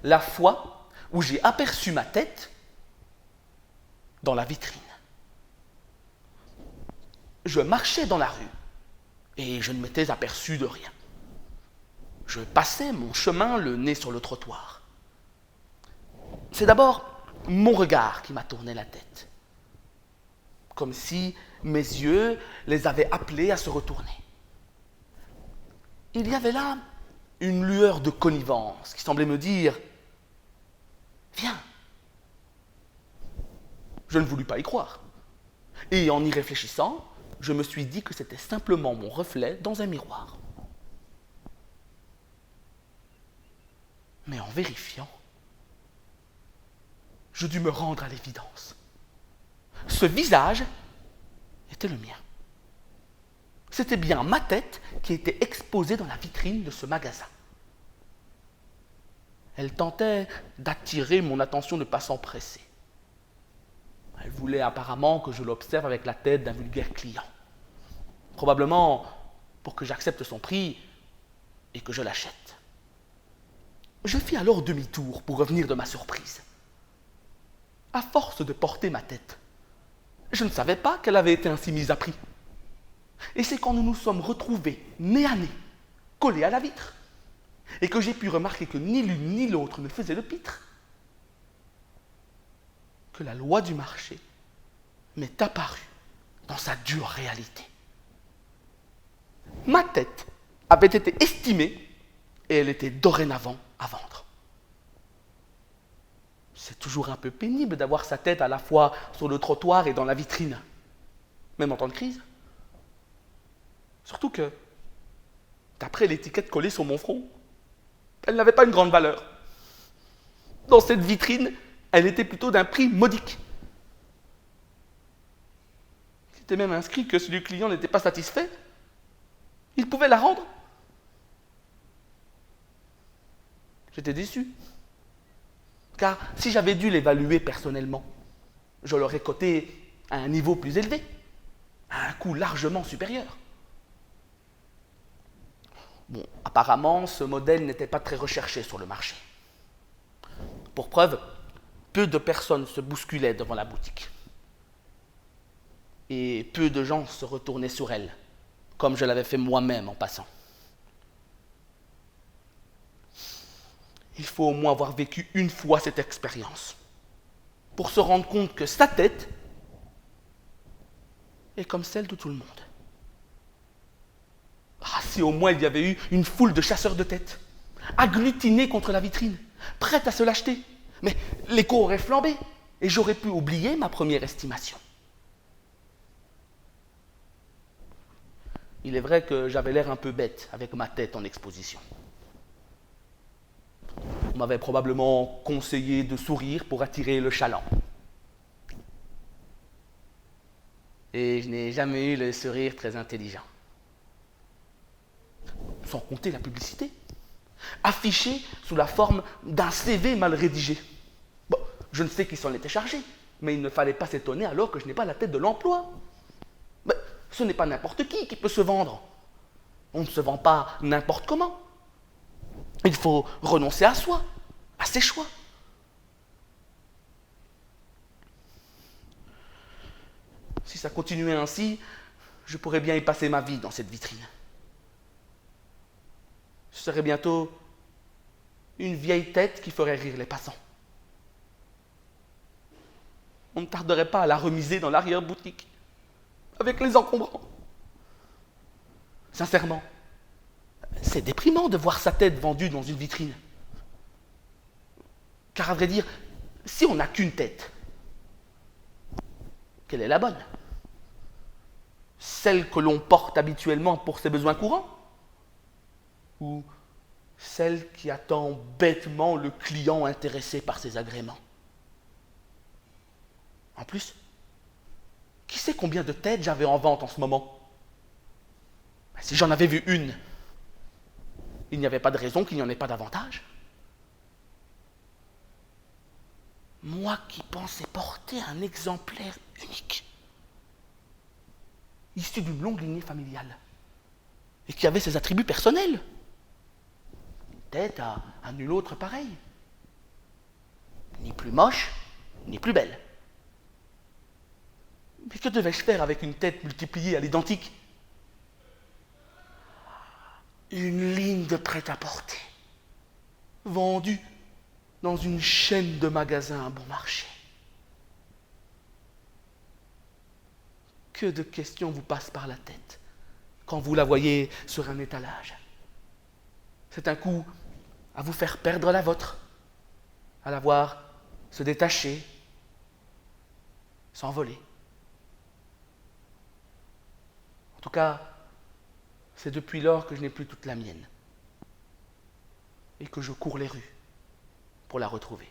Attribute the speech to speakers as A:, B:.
A: la fois où j'ai aperçu ma tête dans la vitrine. Je marchais dans la rue et je ne m'étais aperçu de rien. Je passais mon chemin le nez sur le trottoir. C'est d'abord mon regard qui m'a tourné la tête, comme si mes yeux les avaient appelés à se retourner. Il y avait là une lueur de connivence qui semblait me dire « Viens ». Je ne voulus pas y croire. Et en y réfléchissant, je me suis dit que c'était simplement mon reflet dans un miroir. Mais en vérifiant, je dus me rendre à l'évidence. Ce visage était le mien. C'était bien ma tête qui était exposée dans la vitrine de ce magasin. Elle tentait d'attirer mon attention de passants pressés. Elle voulait apparemment que je l'observe avec la tête d'un vulgaire client. Probablement pour que j'accepte son prix et que je l'achète. Je fis alors demi-tour pour revenir de ma surprise. À force de porter ma tête, je ne savais pas qu'elle avait été ainsi mise à prix. Et c'est quand nous nous sommes retrouvés nez à nez, collés à la vitre, et que j'ai pu remarquer que ni l'une ni l'autre ne faisait le pitre, que la loi du marché m'est apparue dans sa dure réalité. Ma tête avait été estimée et elle était dorénavant à vendre. C'est toujours un peu pénible d'avoir sa tête à la fois sur le trottoir et dans la vitrine, même en temps de crise. Surtout que, d'après l'étiquette collée sur mon front, elle n'avait pas une grande valeur. Dans cette vitrine, elle était plutôt d'un prix modique. Il était même inscrit que si le client n'était pas satisfait, il pouvait la rendre. J'étais déçu. Car si j'avais dû l'évaluer personnellement, je l'aurais coté à un niveau plus élevé, à un coût largement supérieur. Bon, apparemment, ce modèle n'était pas très recherché sur le marché. Pour preuve, peu de personnes se bousculaient devant la boutique. Et peu de gens se retournaient sur elle, comme je l'avais fait moi-même en passant. Il faut au moins avoir vécu une fois cette expérience pour se rendre compte que sa tête est comme celle de tout le monde. Ah, si au moins il y avait eu une foule de chasseurs de têtes, agglutinés contre la vitrine, prêts à se l'acheter. Mais l'écho aurait flambé et j'aurais pu oublier ma première estimation. Il est vrai que j'avais l'air un peu bête avec ma tête en exposition. On m'avait probablement conseillé de sourire pour attirer le chaland. Et je n'ai jamais eu le sourire très intelligent. Sans compter la publicité, affichée sous la forme d'un CV mal rédigé. Bon, je ne sais qui s'en était chargé, mais il ne fallait pas s'étonner alors que je n'ai pas la tête de l'emploi. Mais ce n'est pas n'importe qui peut se vendre. On ne se vend pas n'importe comment. Il faut renoncer à soi, à ses choix. Si ça continuait ainsi, je pourrais bien y passer ma vie dans cette vitrine. Ce serait bientôt une vieille tête qui ferait rire les passants. On ne tarderait pas à la remiser dans l'arrière-boutique, avec les encombrants. Sincèrement, c'est déprimant de voir sa tête vendue dans une vitrine. Car à vrai dire, si on n'a qu'une tête, quelle est la bonne? Celle que l'on porte habituellement pour ses besoins courants? Ou celle qui attend bêtement le client intéressé par ses agréments? En plus, qui sait combien de têtes j'avais en vente en ce moment? Si j'en avais vu une, il n'y avait pas de raison qu'il n'y en ait pas davantage. Moi qui pensais porter un exemplaire unique, issu d'une longue lignée familiale, et qui avait ses attributs personnels. Tête à nul autre pareil. Ni plus moche, ni plus belle. Mais que devais-je faire avec une tête multipliée à l'identique? Une ligne de prêt-à-porter, vendue dans une chaîne de magasins à bon marché. Que de questions vous passent par la tête quand vous la voyez sur un étalage. C'est un coup à vous faire perdre la vôtre, à la voir se détacher, s'envoler. En tout cas, c'est depuis lors que je n'ai plus toute la mienne et que je cours les rues pour la retrouver.